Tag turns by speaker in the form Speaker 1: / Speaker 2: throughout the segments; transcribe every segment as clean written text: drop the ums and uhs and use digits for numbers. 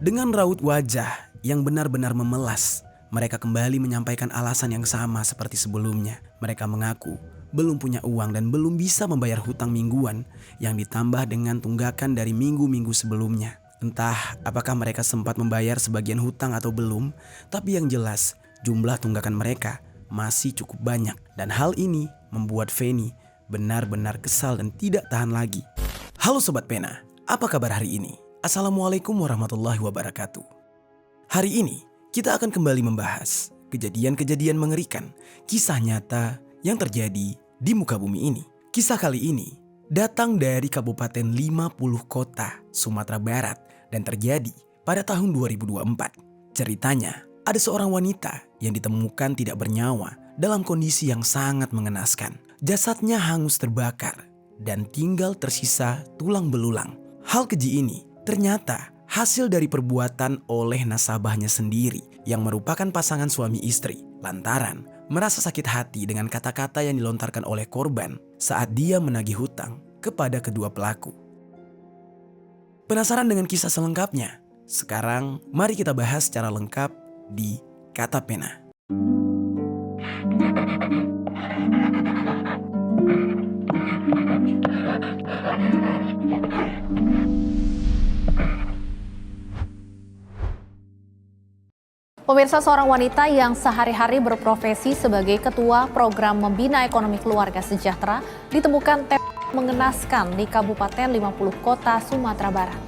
Speaker 1: Dengan raut wajah yang benar-benar memelas, mereka kembali menyampaikan alasan yang sama seperti sebelumnya. Mereka mengaku belum punya uang dan belum bisa membayar hutang mingguan yang ditambah dengan tunggakan dari minggu-minggu sebelumnya. Entah apakah mereka sempat membayar sebagian hutang atau belum, tapi yang jelas jumlah tunggakan mereka masih cukup banyak. Dan hal ini membuat Feni benar-benar kesal dan tidak tahan lagi. Halo Sobat Pena, apa kabar hari ini? Assalamualaikum warahmatullahi wabarakatuh. Hari ini kita akan kembali membahas kejadian-kejadian mengerikan, kisah nyata yang terjadi di muka bumi ini. Kisah kali ini datang dari Kabupaten 50 Kota, Sumatera Barat dan terjadi pada tahun 2024. Ceritanya, ada seorang wanita yang ditemukan tidak bernyawa dalam kondisi yang sangat mengenaskan. Jasadnya hangus terbakar dan tinggal tersisa tulang belulang. Hal keji ini ternyata hasil dari perbuatan oleh nasabahnya sendiri yang merupakan pasangan suami istri lantaran merasa sakit hati dengan kata-kata yang dilontarkan oleh korban saat dia menagih hutang kepada kedua pelaku. Penasaran dengan kisah selengkapnya? Sekarang mari kita bahas secara lengkap di Kata Pena.
Speaker 2: Pemirsa, seorang wanita yang sehari-hari berprofesi sebagai ketua program membina ekonomi keluarga sejahtera ditemukan mengenaskan di Kabupaten 50 Kota, Sumatera Barat.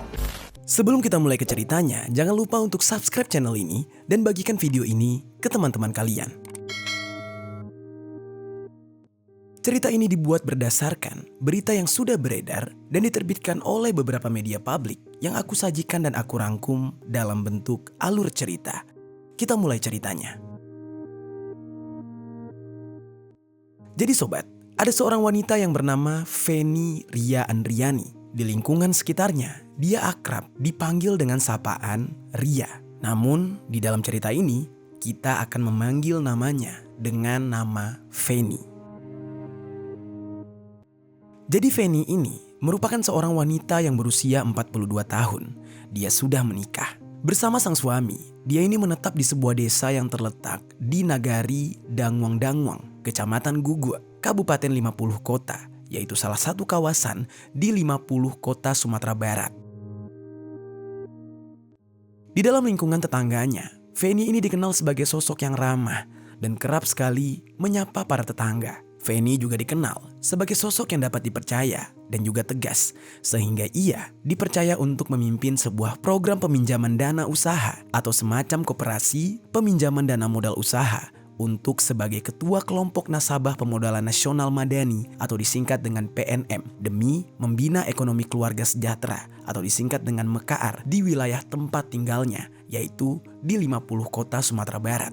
Speaker 1: Sebelum kita mulai ke ceritanya, jangan lupa untuk subscribe channel ini dan bagikan video ini ke teman-teman kalian. Cerita ini dibuat berdasarkan berita yang sudah beredar dan diterbitkan oleh beberapa media publik yang aku sajikan dan aku rangkum dalam bentuk alur cerita. Kita mulai ceritanya. Jadi sobat, ada seorang wanita yang bernama Feni Ria Andriani. Di lingkungan sekitarnya, dia akrab dipanggil dengan sapaan Ria. Namun, di dalam cerita ini, kita akan memanggil namanya dengan nama Feni. Jadi Feni ini merupakan seorang wanita yang berusia 42 tahun. Dia sudah menikah. Bersama sang suami, dia ini menetap di sebuah desa yang terletak di Nagari Dangwang-Dangwang, Kecamatan Gugu, Kabupaten 50 Kota, yaitu salah satu kawasan di 50 Kota Sumatera Barat. Di dalam lingkungan tetangganya, Feni ini dikenal sebagai sosok yang ramah dan kerap sekali menyapa para tetangga. Feni juga dikenal sebagai sosok yang dapat dipercaya dan juga tegas, sehingga ia dipercaya untuk memimpin sebuah program peminjaman dana usaha atau semacam koperasi peminjaman dana modal usaha untuk sebagai ketua kelompok nasabah pemodalan nasional madani atau disingkat dengan PNM demi membina ekonomi keluarga sejahtera atau disingkat dengan MEKAR di wilayah tempat tinggalnya, yaitu di 50 Kota Sumatera Barat.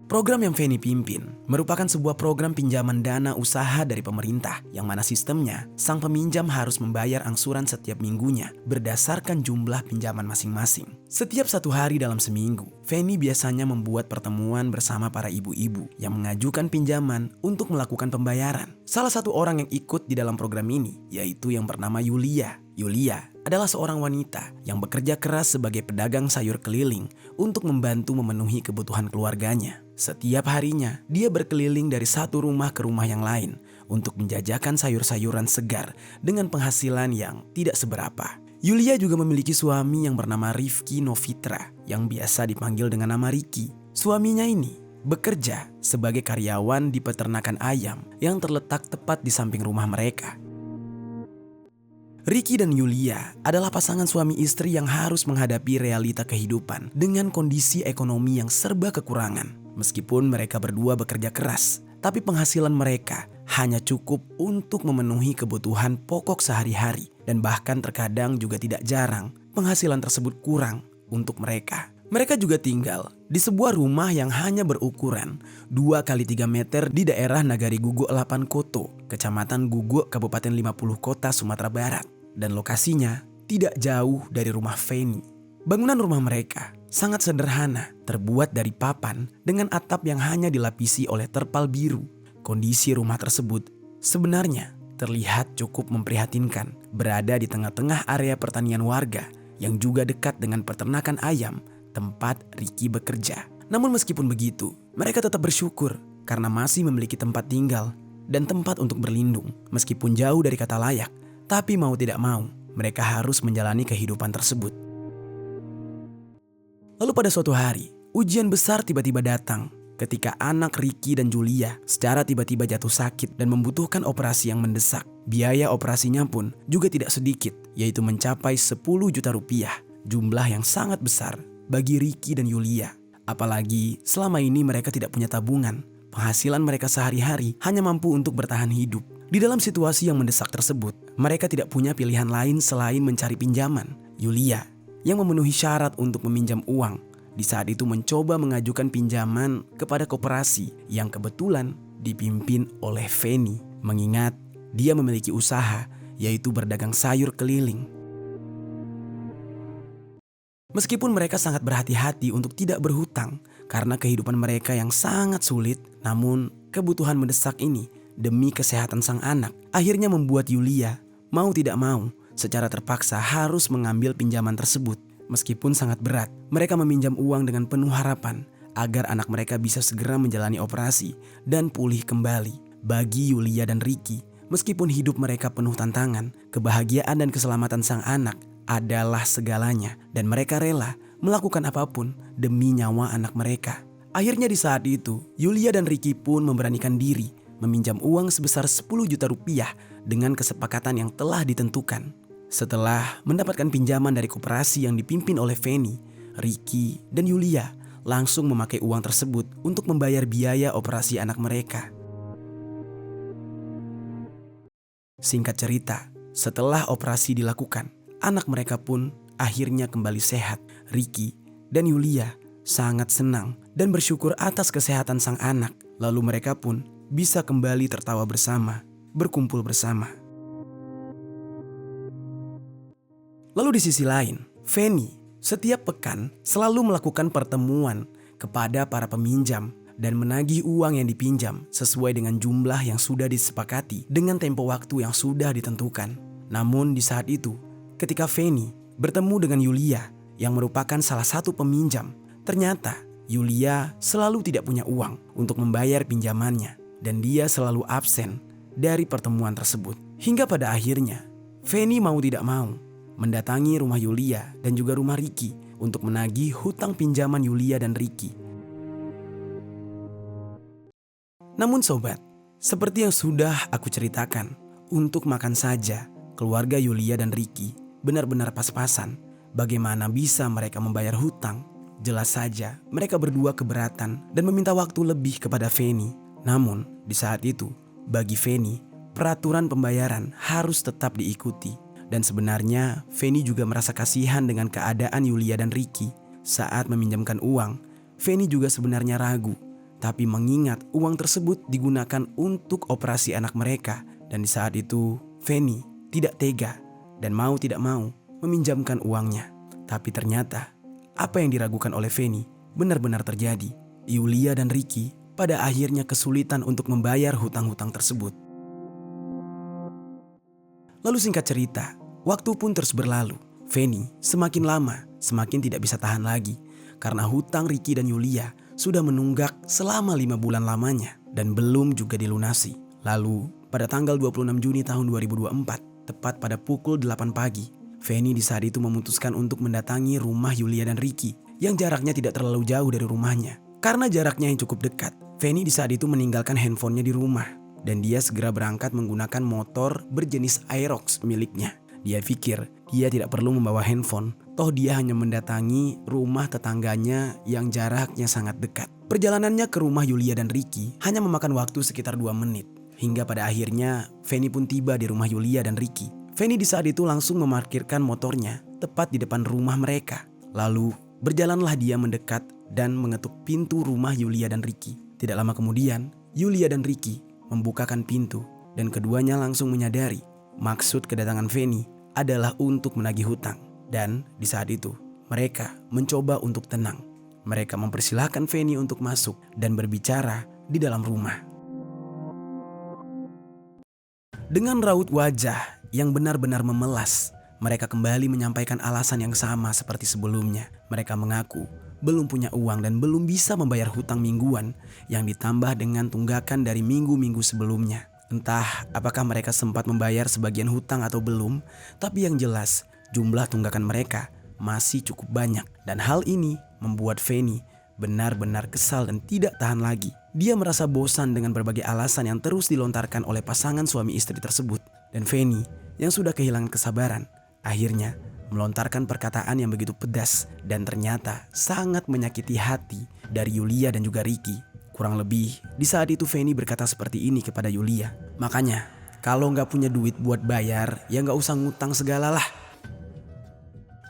Speaker 1: Program yang Feni pimpin merupakan sebuah program pinjaman dana usaha dari pemerintah yang mana sistemnya sang peminjam harus membayar angsuran setiap minggunya berdasarkan jumlah pinjaman masing-masing. Setiap satu hari dalam seminggu, Feni biasanya membuat pertemuan bersama para ibu-ibu yang mengajukan pinjaman untuk melakukan pembayaran. Salah satu orang yang ikut di dalam program ini yaitu yang bernama Yulia. Yulia adalah seorang wanita yang bekerja keras sebagai pedagang sayur keliling untuk membantu memenuhi kebutuhan keluarganya. Setiap harinya, dia berkeliling dari satu rumah ke rumah yang lain untuk menjajakan sayur-sayuran segar dengan penghasilan yang tidak seberapa. Yulia juga memiliki suami yang bernama Rifki Novitra yang biasa dipanggil dengan nama Riki. Suaminya ini bekerja sebagai karyawan di peternakan ayam yang terletak tepat di samping rumah mereka. Riki dan Yulia adalah pasangan suami istri yang harus menghadapi realita kehidupan dengan kondisi ekonomi yang serba kekurangan. Meskipun mereka berdua bekerja keras, tapi penghasilan mereka hanya cukup untuk memenuhi kebutuhan pokok sehari-hari. Dan bahkan terkadang juga tidak jarang penghasilan tersebut kurang untuk mereka. Mereka juga tinggal di sebuah rumah yang hanya berukuran 2 x 3 meter di daerah Nagari Gugu 8 Koto, Kecamatan Gugu, Kabupaten 50 Kota, Sumatera Barat. Dan lokasinya tidak jauh dari rumah Feni. Bangunan rumah mereka sangat sederhana, terbuat dari papan dengan atap yang hanya dilapisi oleh terpal biru. Kondisi rumah tersebut sebenarnya terlihat cukup memprihatinkan, berada di tengah-tengah area pertanian warga yang juga dekat dengan peternakan ayam tempat Ricky bekerja. Namun meskipun begitu, mereka tetap bersyukur karena masih memiliki tempat tinggal dan tempat untuk berlindung. Meskipun jauh dari kata layak, tapi mau tidak mau, mereka harus menjalani kehidupan tersebut. Lalu pada suatu hari, ujian besar tiba-tiba datang ketika anak Ricky dan Julia secara tiba-tiba jatuh sakit dan membutuhkan operasi yang mendesak. Biaya operasinya pun juga tidak sedikit, yaitu mencapai 10 juta rupiah, jumlah yang sangat besar bagi Ricky dan Julia. Apalagi selama ini mereka tidak punya tabungan, penghasilan mereka sehari-hari hanya mampu untuk bertahan hidup. Di dalam situasi yang mendesak tersebut, mereka tidak punya pilihan lain selain mencari pinjaman. Julia yang memenuhi syarat untuk meminjam uang, di saat itu mencoba mengajukan pinjaman kepada koperasi yang kebetulan dipimpin oleh Feni, mengingat dia memiliki usaha yaitu berdagang sayur keliling. Meskipun mereka sangat berhati-hati untuk tidak berhutang karena kehidupan mereka yang sangat sulit, namun kebutuhan mendesak ini demi kesehatan sang anak akhirnya membuat Julia mau tidak mau secara terpaksa harus mengambil pinjaman tersebut. Meskipun sangat berat, mereka meminjam uang dengan penuh harapan agar anak mereka bisa segera menjalani operasi dan pulih kembali. Bagi Julia dan Ricky, meskipun hidup mereka penuh tantangan, kebahagiaan dan keselamatan sang anak adalah segalanya dan mereka rela melakukan apapun demi nyawa anak mereka. Akhirnya di saat itu, Julia dan Ricky pun memberanikan diri meminjam uang sebesar 10 juta rupiah dengan kesepakatan yang telah ditentukan. Setelah mendapatkan pinjaman dari koperasi yang dipimpin oleh Feni, Ricky dan Julia langsung memakai uang tersebut untuk membayar biaya operasi anak mereka. Singkat cerita, setelah operasi dilakukan, anak mereka pun akhirnya kembali sehat. Ricky dan Julia sangat senang dan bersyukur atas kesehatan sang anak. Lalu mereka pun bisa kembali tertawa bersama, berkumpul bersama. Lalu di sisi lain, Feni setiap pekan selalu melakukan pertemuan kepada para peminjam dan menagih uang yang dipinjam sesuai dengan jumlah yang sudah disepakati dengan tempo waktu yang sudah ditentukan. Namun di saat itu, ketika Feni bertemu dengan Julia yang merupakan salah satu peminjam, ternyata Julia selalu tidak punya uang untuk membayar pinjamannya dan dia selalu absen dari pertemuan tersebut. Hingga pada akhirnya, Feni mau tidak mau mendatangi rumah Julia dan juga rumah Ricky untuk menagih hutang pinjaman Julia dan Ricky. Namun sobat, seperti yang sudah aku ceritakan, untuk makan saja keluarga Julia dan Ricky benar-benar pas-pasan. Bagaimana bisa mereka membayar hutang? Jelas saja mereka berdua keberatan dan meminta waktu lebih kepada Feni. Namun di saat itu, bagi Feni, peraturan pembayaran harus tetap diikuti. Dan sebenarnya Feni juga merasa kasihan dengan keadaan Julia dan Ricky. Saat meminjamkan uang, Feni juga sebenarnya ragu. Tapi mengingat uang tersebut digunakan untuk operasi anak mereka. Dan di saat itu Feni tidak tega dan mau tidak mau meminjamkan uangnya. Tapi ternyata apa yang diragukan oleh Feni benar-benar terjadi. Julia dan Ricky pada akhirnya kesulitan untuk membayar hutang-hutang tersebut. Lalu singkat cerita, waktu pun terus berlalu. Feni semakin lama semakin tidak bisa tahan lagi karena hutang Ricky dan Julia sudah menunggak selama 5 bulan lamanya dan belum juga dilunasi. Lalu pada tanggal 26 Juni tahun 2024, tepat pada pukul 8 pagi, Feni di saat itu memutuskan untuk mendatangi rumah Julia dan Ricky yang jaraknya tidak terlalu jauh dari rumahnya. Karena jaraknya yang cukup dekat, Feni di saat itu meninggalkan handphonenya di rumah dan dia segera berangkat menggunakan motor berjenis Aerox miliknya. Dia pikir dia tidak perlu membawa handphone, toh dia hanya mendatangi rumah tetangganya yang jaraknya sangat dekat. Perjalanannya ke rumah Julia dan Ricky hanya memakan waktu sekitar 2 menit. Hingga pada akhirnya Feni pun tiba di rumah Julia dan Ricky. Feni di saat itu langsung memarkirkan motornya tepat di depan rumah mereka. Lalu berjalanlah dia mendekat dan mengetuk pintu rumah Julia dan Ricky. Tidak lama kemudian, Julia dan Ricky membukakan pintu dan keduanya langsung menyadari maksud kedatangan Feni adalah untuk menagih hutang. Dan di saat itu mereka mencoba untuk tenang. Mereka mempersilahkan Feni untuk masuk dan berbicara di dalam rumah. Dengan raut wajah yang benar-benar memelas, mereka kembali menyampaikan alasan yang sama seperti sebelumnya. Mereka mengaku belum punya uang dan belum bisa membayar hutang mingguan yang ditambah dengan tunggakan dari minggu-minggu sebelumnya. Entah apakah mereka sempat membayar sebagian hutang atau belum, tapi yang jelas jumlah tunggakan mereka masih cukup banyak. Dan hal ini membuat Feni benar-benar kesal dan tidak tahan lagi. Dia merasa bosan dengan berbagai alasan yang terus dilontarkan oleh pasangan suami istri tersebut. Dan Feni yang sudah kehilangan kesabaran akhirnya melontarkan perkataan yang begitu pedas dan ternyata sangat menyakiti hati dari Yulia dan juga Ricky. Kurang lebih di saat itu Feni berkata seperti ini kepada Yulia. Makanya kalau nggak punya duit buat bayar ya nggak usah ngutang segala lah.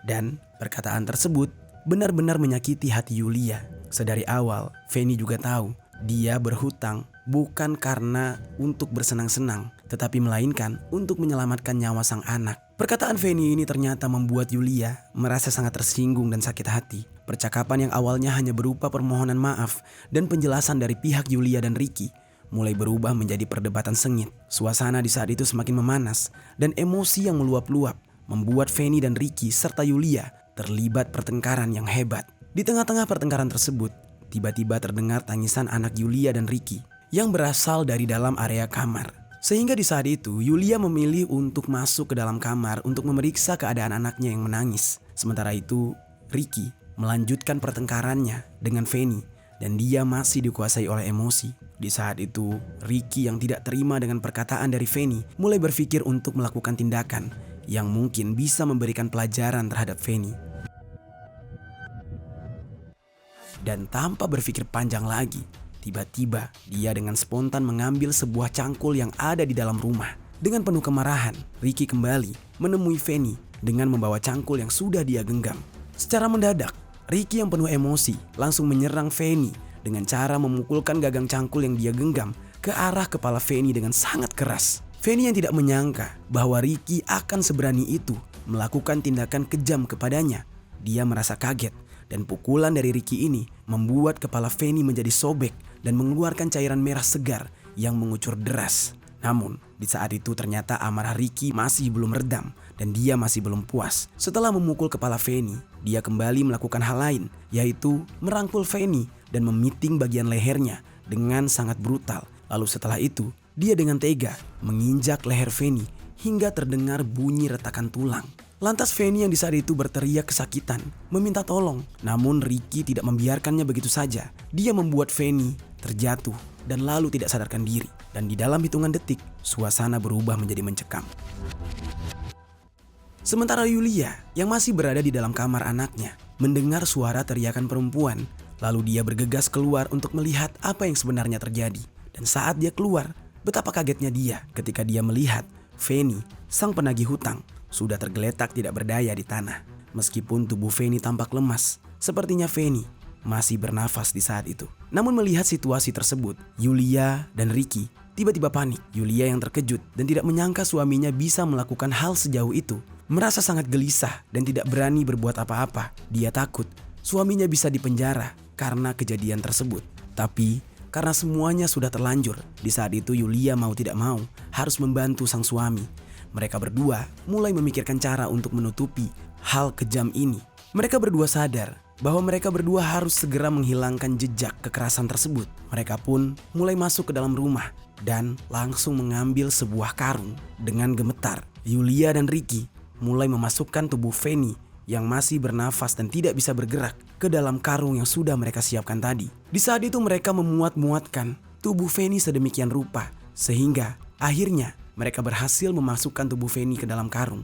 Speaker 1: Dan perkataan tersebut benar-benar menyakiti hati Yulia. Sedari awal Feni juga tahu dia berhutang bukan karena untuk bersenang-senang, tetapi melainkan untuk menyelamatkan nyawa sang anak. Perkataan Feni ini ternyata membuat Yulia merasa sangat tersinggung dan sakit hati. Percakapan yang awalnya hanya berupa permohonan maaf dan penjelasan dari pihak Yulia dan Ricky mulai berubah menjadi perdebatan sengit. Suasana di saat itu semakin memanas dan emosi yang meluap-luap membuat Feni dan Ricky serta Yulia terlibat pertengkaran yang hebat. Di tengah-tengah pertengkaran tersebut, tiba-tiba terdengar tangisan anak Yulia dan Ricky yang berasal dari dalam area kamar. Sehingga di saat itu Yulia memilih untuk masuk ke dalam kamar untuk memeriksa keadaan anaknya yang menangis. Sementara itu Ricky melanjutkan pertengkarannya dengan Feni dan dia masih dikuasai oleh emosi. Di saat itu Ricky yang tidak terima dengan perkataan dari Feni mulai berpikir untuk melakukan tindakan yang mungkin bisa memberikan pelajaran terhadap Feni. Dan tanpa berpikir panjang lagi, tiba-tiba dia dengan spontan mengambil sebuah cangkul yang ada di dalam rumah. Dengan penuh kemarahan, Ricky kembali menemui Feni dengan membawa cangkul yang sudah dia genggam. Secara mendadak, Ricky yang penuh emosi langsung menyerang Feni dengan cara memukulkan gagang cangkul yang dia genggam ke arah kepala Feni dengan sangat keras. Feni yang tidak menyangka bahwa Ricky akan seberani itu melakukan tindakan kejam kepadanya. Dia merasa kaget. Dan pukulan dari Ricky ini membuat kepala Feni menjadi sobek dan mengeluarkan cairan merah segar yang mengucur deras. Namun di saat itu ternyata amarah Ricky masih belum redam dan dia masih belum puas. Setelah memukul kepala Feni, dia kembali melakukan hal lain, yaitu merangkul Feni dan memiting bagian lehernya dengan sangat brutal. Lalu setelah itu dia dengan tega menginjak leher Feni hingga terdengar bunyi retakan tulang. Lantas Feni yang di saat itu berteriak kesakitan, meminta tolong. Namun Ricky tidak membiarkannya begitu saja. Dia membuat Feni terjatuh dan lalu tidak sadarkan diri. Dan di dalam hitungan detik, suasana berubah menjadi mencekam. Sementara Yulia yang masih berada di dalam kamar anaknya mendengar suara teriakan perempuan. Lalu dia bergegas keluar untuk melihat apa yang sebenarnya terjadi. Dan saat dia keluar, betapa kagetnya dia ketika dia melihat Feni, sang penagih hutang, sudah tergeletak tidak berdaya di tanah. Meskipun tubuh Feni tampak lemas, sepertinya Feni masih bernafas di saat itu. Namun melihat situasi tersebut, Yulia dan Ricky tiba-tiba panik. Yulia yang terkejut dan tidak menyangka suaminya bisa melakukan hal sejauh itu, merasa sangat gelisah dan tidak berani berbuat apa-apa. Dia takut suaminya bisa dipenjara karena kejadian tersebut. Tapi karena semuanya sudah terlanjur, di saat itu Yulia mau tidak mau harus membantu sang suami. Mereka berdua mulai memikirkan cara untuk menutupi hal kejam ini. Mereka berdua sadar bahwa mereka berdua harus segera menghilangkan jejak kekerasan tersebut. Mereka pun mulai masuk ke dalam rumah dan langsung mengambil sebuah karung. Dengan gemetar, Yulia dan Ricky mulai memasukkan tubuh Feni yang masih bernafas dan tidak bisa bergerak ke dalam karung yang sudah mereka siapkan tadi. Di saat itu mereka memuat-muatkan tubuh Feni sedemikian rupa sehingga akhirnya mereka berhasil memasukkan tubuh Feni ke dalam karung.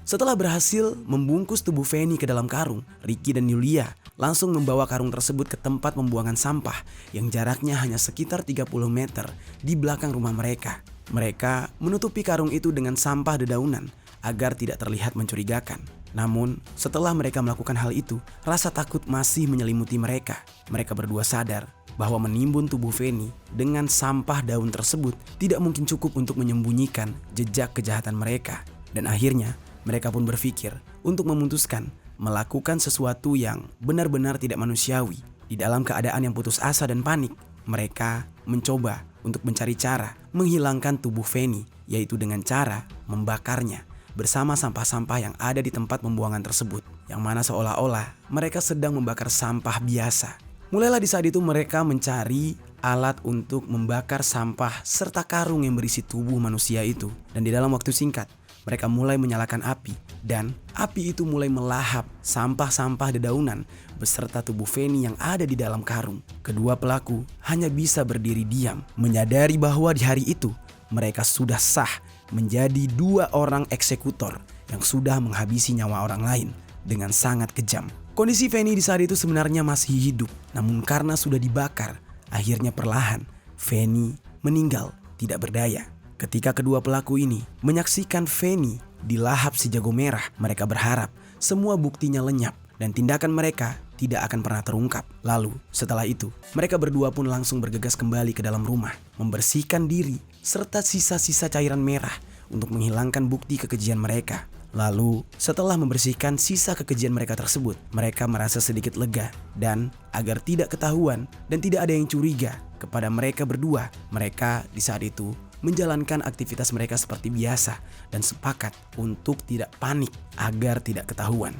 Speaker 1: Setelah berhasil membungkus tubuh Feni ke dalam karung, Ricky dan Yulia langsung membawa karung tersebut ke tempat pembuangan sampah yang jaraknya hanya sekitar 30 meter di belakang rumah mereka. Mereka menutupi karung itu dengan sampah dedaunan agar tidak terlihat mencurigakan. Namun setelah mereka melakukan hal itu, rasa takut masih menyelimuti mereka. Mereka berdua sadar bahwa menimbun tubuh Feni dengan sampah daun tersebut tidak mungkin cukup untuk menyembunyikan jejak kejahatan mereka. Dan akhirnya mereka pun berpikir untuk memutuskan melakukan sesuatu yang benar-benar tidak manusiawi. Di dalam keadaan yang putus asa dan panik, mereka mencoba untuk mencari cara menghilangkan tubuh Feni, yaitu dengan cara membakarnya bersama sampah-sampah yang ada di tempat pembuangan tersebut, yang mana seolah-olah mereka sedang membakar sampah biasa. Mulailah di saat itu mereka mencari alat untuk membakar sampah serta karung yang berisi tubuh manusia itu. Dan di dalam waktu singkat, mereka mulai menyalakan api, dan api itu mulai melahap sampah-sampah dedaunan beserta tubuh Feni yang ada di dalam karung. Kedua pelaku hanya bisa berdiri diam, menyadari bahwa di hari itu mereka sudah sah menjadi 2 orang eksekutor yang sudah menghabisi nyawa orang lain dengan sangat kejam. Kondisi Feni di saat itu sebenarnya masih hidup, namun karena sudah dibakar, akhirnya perlahan Feni meninggal tidak berdaya. Ketika kedua pelaku ini menyaksikan Feni dilahap si jago merah, mereka berharap semua buktinya lenyap dan tindakan mereka tidak akan pernah terungkap. Lalu setelah itu, mereka berdua pun langsung bergegas kembali ke dalam rumah, membersihkan diri serta sisa-sisa cairan merah untuk menghilangkan bukti kekejian mereka. Lalu setelah membersihkan sisa kekejian mereka tersebut, mereka merasa sedikit lega, dan agar tidak ketahuan dan tidak ada yang curiga kepada mereka berdua, mereka di saat itu menjalankan aktivitas mereka seperti biasa dan sepakat untuk tidak panik agar tidak ketahuan.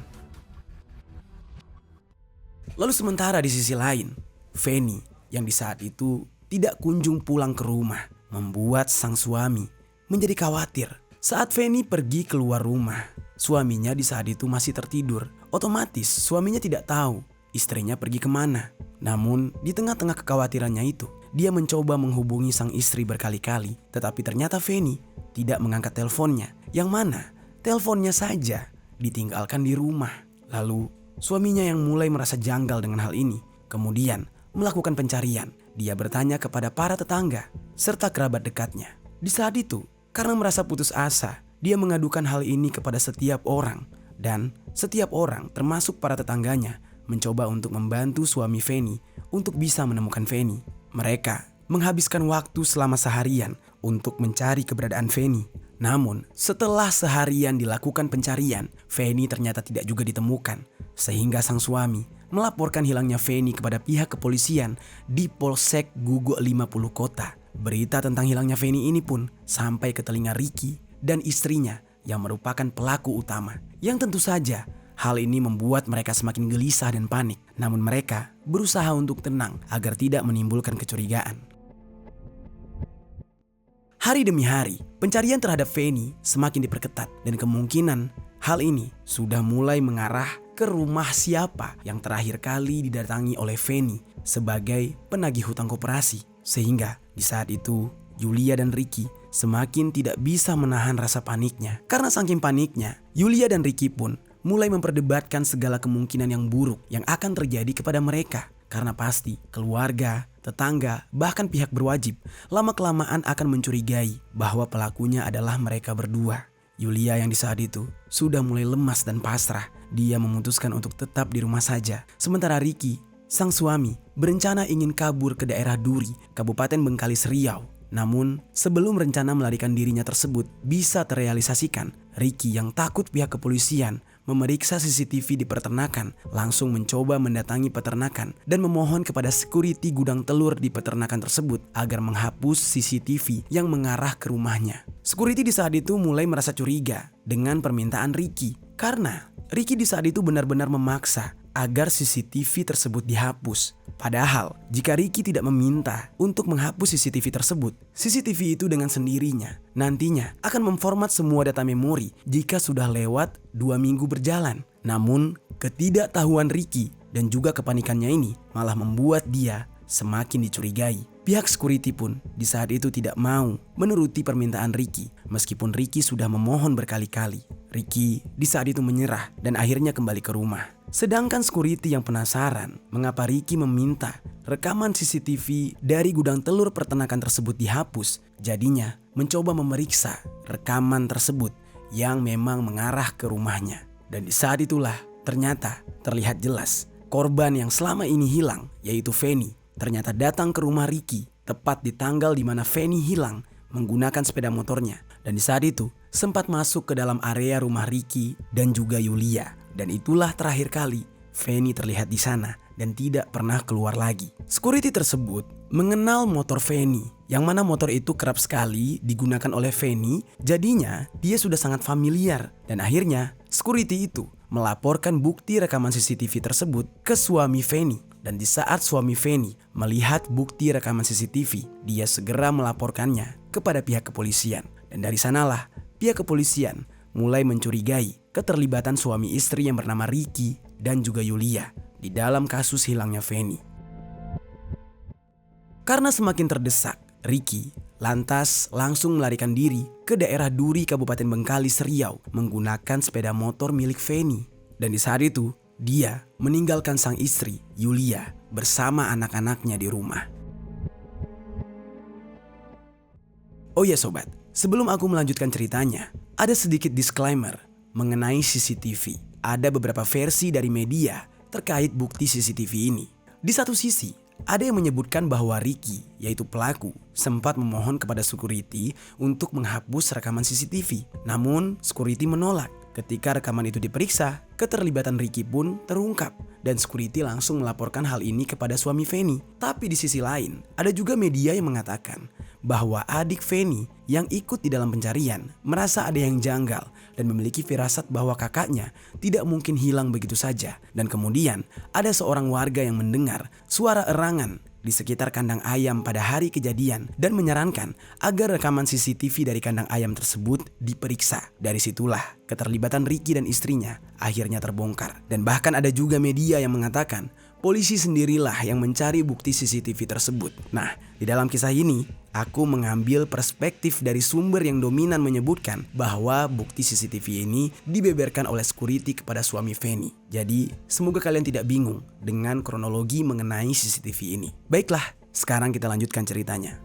Speaker 1: Lalu sementara di sisi lain, Feni yang di saat itu tidak kunjung pulang ke rumah membuat sang suami menjadi khawatir. Saat Feni pergi keluar rumah, suaminya di saat itu masih tertidur. Otomatis suaminya tidak tahu istrinya pergi kemana. Namun di tengah-tengah kekhawatirannya itu, dia mencoba menghubungi sang istri berkali-kali, tetapi ternyata Feni tidak mengangkat teleponnya, yang mana teleponnya saja ditinggalkan di rumah. Lalu suaminya yang mulai merasa janggal dengan hal ini, kemudian melakukan pencarian. Dia bertanya kepada para tetangga serta kerabat dekatnya. Di saat itu, karena merasa putus asa, dia mengadukan hal ini kepada setiap orang, dan setiap orang termasuk para tetangganya mencoba untuk membantu suami Feni untuk bisa menemukan Feni. Mereka menghabiskan waktu selama seharian untuk mencari keberadaan Feni. Namun setelah seharian dilakukan pencarian, Feni ternyata tidak juga ditemukan, sehingga sang suami melaporkan hilangnya Feni kepada pihak kepolisian di Polsek Guguk 50 Kota. Berita tentang hilangnya Feni ini pun sampai ke telinga Ricky dan istrinya yang merupakan pelaku utama. Yang tentu saja hal ini membuat mereka semakin gelisah dan panik. Namun mereka berusaha untuk tenang agar tidak menimbulkan kecurigaan. Hari demi hari, pencarian terhadap Feni semakin diperketat, dan kemungkinan hal ini sudah mulai mengarah ke rumah siapa yang terakhir kali didatangi oleh Feni sebagai penagih hutang koperasi. Sehingga di saat itu Yulia dan Ricky semakin tidak bisa menahan rasa paniknya. Karena saking paniknya, Yulia dan Ricky pun mulai memperdebatkan segala kemungkinan yang buruk yang akan terjadi kepada mereka. Karena pasti keluarga, tetangga, bahkan pihak berwajib lama-kelamaan akan mencurigai bahwa pelakunya adalah mereka berdua. Yulia yang di saat itu sudah mulai lemas dan pasrah. Dia memutuskan untuk tetap di rumah saja. Sementara Ricky, sang suami, berencana ingin kabur ke daerah Duri, Kabupaten Bengkalis Riau. Namun sebelum rencana melarikan dirinya tersebut bisa terrealisasikan, Ricky yang takut pihak kepolisian memeriksa CCTV di peternakan langsung mencoba mendatangi peternakan dan memohon kepada security gudang telur di peternakan tersebut agar menghapus CCTV yang mengarah ke rumahnya. Security di saat itu mulai merasa curiga dengan permintaan Ricky, karena Ricky di saat itu benar-benar memaksa agar CCTV tersebut dihapus. Padahal jika Ricky tidak meminta untuk menghapus CCTV tersebut, CCTV itu dengan sendirinya nantinya akan memformat semua data memori jika sudah lewat 2 minggu berjalan. Namun ketidaktahuan Ricky dan juga kepanikannya ini malah membuat dia semakin dicurigai. Pihak security pun di saat itu tidak mau menuruti permintaan Ricky, meskipun Ricky sudah memohon berkali-kali. Ricky di saat itu menyerah dan akhirnya kembali ke rumah. Sedangkan security yang penasaran mengapa Ricky meminta rekaman CCTV dari gudang telur peternakan tersebut dihapus, jadinya mencoba memeriksa rekaman tersebut yang memang mengarah ke rumahnya. Dan di saat itulah ternyata terlihat jelas korban yang selama ini hilang, yaitu Feni, ternyata datang ke rumah Ricky tepat di tanggal di mana Feni hilang menggunakan sepeda motornya. Dan di saat itu sempat masuk ke dalam area rumah Ricky dan juga Yulia. Dan itulah terakhir kali Feni terlihat di sana dan tidak pernah keluar lagi. Security tersebut mengenal motor Feni Yang mana motor itu kerap sekali digunakan oleh Feni, jadinya dia sudah sangat familiar. Dan akhirnya security itu melaporkan bukti rekaman CCTV tersebut ke suami Feni. Dan di saat suami Feni melihat bukti rekaman CCTV, dia segera melaporkannya kepada pihak kepolisian. Dan dari sanalah pihak kepolisian mulai mencurigai keterlibatan suami istri yang bernama Ricky dan juga Yulia di dalam kasus hilangnya Feni. Karena semakin terdesak, Ricky lantas langsung melarikan diri ke daerah Duri, Kabupaten Bengkalis, Riau menggunakan sepeda motor milik Feni. Dan di saat itu, dia meninggalkan sang istri, Yulia, bersama anak-anaknya di rumah. Oh ya sobat, sebelum aku melanjutkan ceritanya, ada sedikit disclaimer mengenai CCTV. Ada beberapa versi dari media terkait bukti CCTV ini. Di satu sisi, ada yang menyebutkan bahwa Ricky, yaitu pelaku, sempat memohon kepada security untuk menghapus rekaman CCTV. Namun, security menolak. Ketika rekaman itu diperiksa, keterlibatan Ricky pun terungkap dan security langsung melaporkan hal ini kepada suami Feni. Tapi di sisi lain, ada juga media yang mengatakan bahwa adik Feni yang ikut di dalam pencarian merasa ada yang janggal dan memiliki firasat bahwa kakaknya tidak mungkin hilang begitu saja. Dan kemudian ada seorang warga yang mendengar suara erangan di sekitar kandang ayam pada hari kejadian dan menyarankan agar rekaman CCTV dari kandang ayam tersebut diperiksa. Dari situlah keterlibatan Ricky dan istrinya akhirnya terbongkar. Dan bahkan ada juga media yang mengatakan polisi sendirilah yang mencari bukti CCTV tersebut. Nah, di dalam kisah ini aku mengambil perspektif dari sumber yang dominan menyebutkan bahwa bukti CCTV ini dibeberkan oleh security kepada suami Feni. Jadi, semoga kalian tidak bingung dengan kronologi mengenai CCTV ini. Baiklah, sekarang kita lanjutkan ceritanya.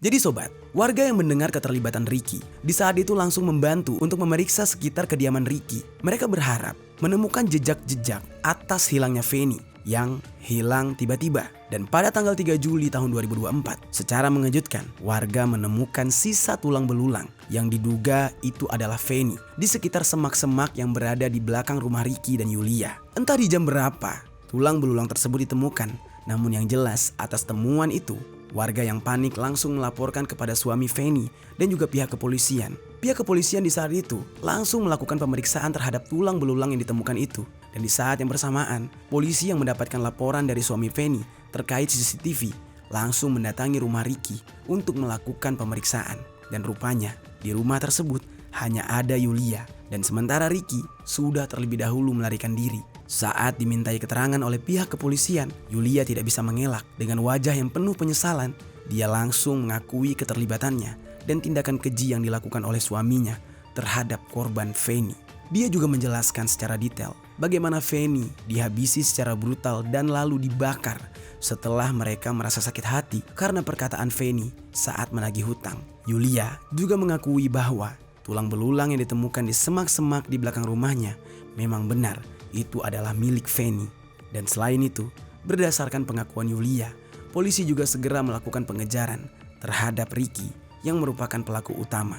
Speaker 1: Jadi sobat, warga yang mendengar keterlibatan Ricky di saat itu langsung membantu untuk memeriksa sekitar kediaman Ricky. Mereka berharap menemukan jejak-jejak atas hilangnya Feni yang hilang tiba-tiba. Dan pada tanggal 3 Juli tahun 2024, secara mengejutkan, warga menemukan sisa tulang belulang yang diduga itu adalah Feni di sekitar semak-semak yang berada di belakang rumah Ricky dan Yulia. Entah di jam berapa tulang belulang tersebut ditemukan, namun yang jelas atas temuan itu, warga yang panik langsung melaporkan kepada suami Feni dan juga pihak kepolisian. Pihak kepolisian di saat itu langsung melakukan pemeriksaan terhadap tulang belulang yang ditemukan itu. Dan di saat yang bersamaan, polisi yang mendapatkan laporan dari suami Feni terkait CCTV langsung mendatangi rumah Ricky untuk melakukan pemeriksaan. Dan rupanya di rumah tersebut hanya ada Yulia dan sementara Ricky sudah terlebih dahulu melarikan diri. Saat dimintai keterangan oleh pihak kepolisian, Yulia tidak bisa mengelak. Dengan wajah yang penuh penyesalan, dia langsung mengakui keterlibatannya dan tindakan keji yang dilakukan oleh suaminya terhadap korban Feni. Dia juga menjelaskan secara detail bagaimana Feni dihabisi secara brutal dan lalu dibakar setelah mereka merasa sakit hati karena perkataan Feni saat menagih hutang. Yulia juga mengakui bahwa tulang belulang yang ditemukan di semak-semak di belakang rumahnya memang benar itu adalah milik Feni. Dan selain itu, berdasarkan pengakuan Yulia, polisi juga segera melakukan pengejaran terhadap Ricky yang merupakan pelaku utama.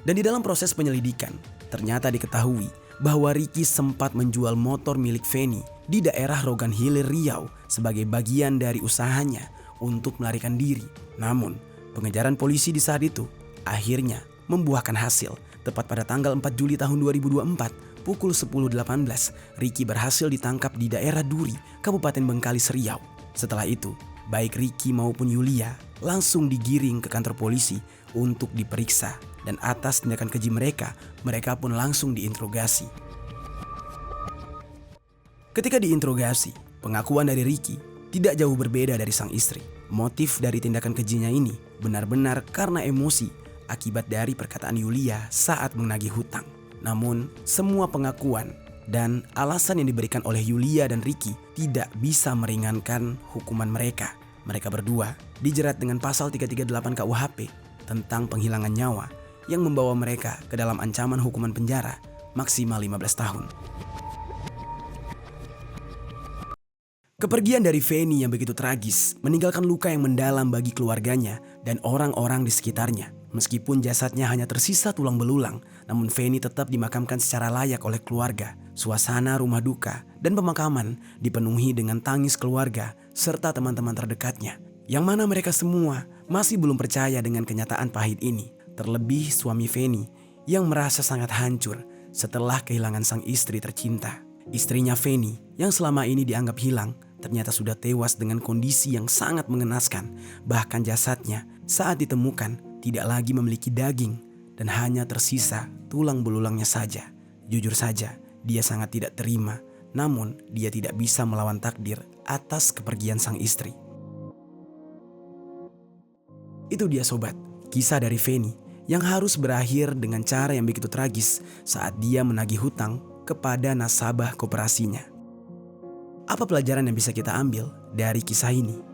Speaker 1: Dan di dalam proses penyelidikan, ternyata diketahui bahwa Ricky sempat menjual motor milik Feni di daerah Rogan Hilir, Riau sebagai bagian dari usahanya untuk melarikan diri. Namun, pengejaran polisi di saat itu akhirnya membuahkan hasil. Tepat pada tanggal 4 Juli tahun 2024, pukul 10.18, Ricky berhasil ditangkap di daerah Duri, Kabupaten Bengkalis, Riau. Setelah itu, baik Ricky maupun Yulia langsung digiring ke kantor polisi untuk diperiksa. Dan atas tindakan keji mereka pun langsung diinterogasi. Ketika diinterogasi, pengakuan dari Ricky tidak jauh berbeda dari sang istri. Motif dari tindakan kejinya ini benar-benar karena emosi akibat dari perkataan Yulia saat menagih hutang. Namun, semua pengakuan dan alasan yang diberikan oleh Yulia dan Ricky tidak bisa meringankan hukuman mereka. Mereka berdua dijerat dengan pasal 338 KUHP tentang penghilangan nyawa yang membawa mereka ke dalam ancaman hukuman penjara maksimal 15 tahun. Kepergian dari Feni yang begitu tragis meninggalkan luka yang mendalam bagi keluarganya dan orang-orang di sekitarnya. Meskipun jasadnya hanya tersisa tulang belulang, namun Feni tetap dimakamkan secara layak oleh keluarga. Suasana rumah duka dan pemakaman dipenuhi dengan tangis keluarga serta teman-teman terdekatnya, yang mana mereka semua masih belum percaya dengan kenyataan pahit ini. Terlebih suami Feni yang merasa sangat hancur setelah kehilangan sang istri tercinta. Istrinya Feni yang selama ini dianggap hilang ternyata sudah tewas dengan kondisi yang sangat mengenaskan. Bahkan jasadnya saat ditemukan tidak lagi memiliki daging dan hanya tersisa tulang belulangnya saja. Jujur saja, dia sangat tidak terima, namun dia tidak bisa melawan takdir atas kepergian sang istri. Itu dia sobat, kisah dari Feni yang harus berakhir dengan cara yang begitu tragis saat dia menagih hutang kepada nasabah koperasinya. Apa pelajaran yang bisa kita ambil dari kisah ini?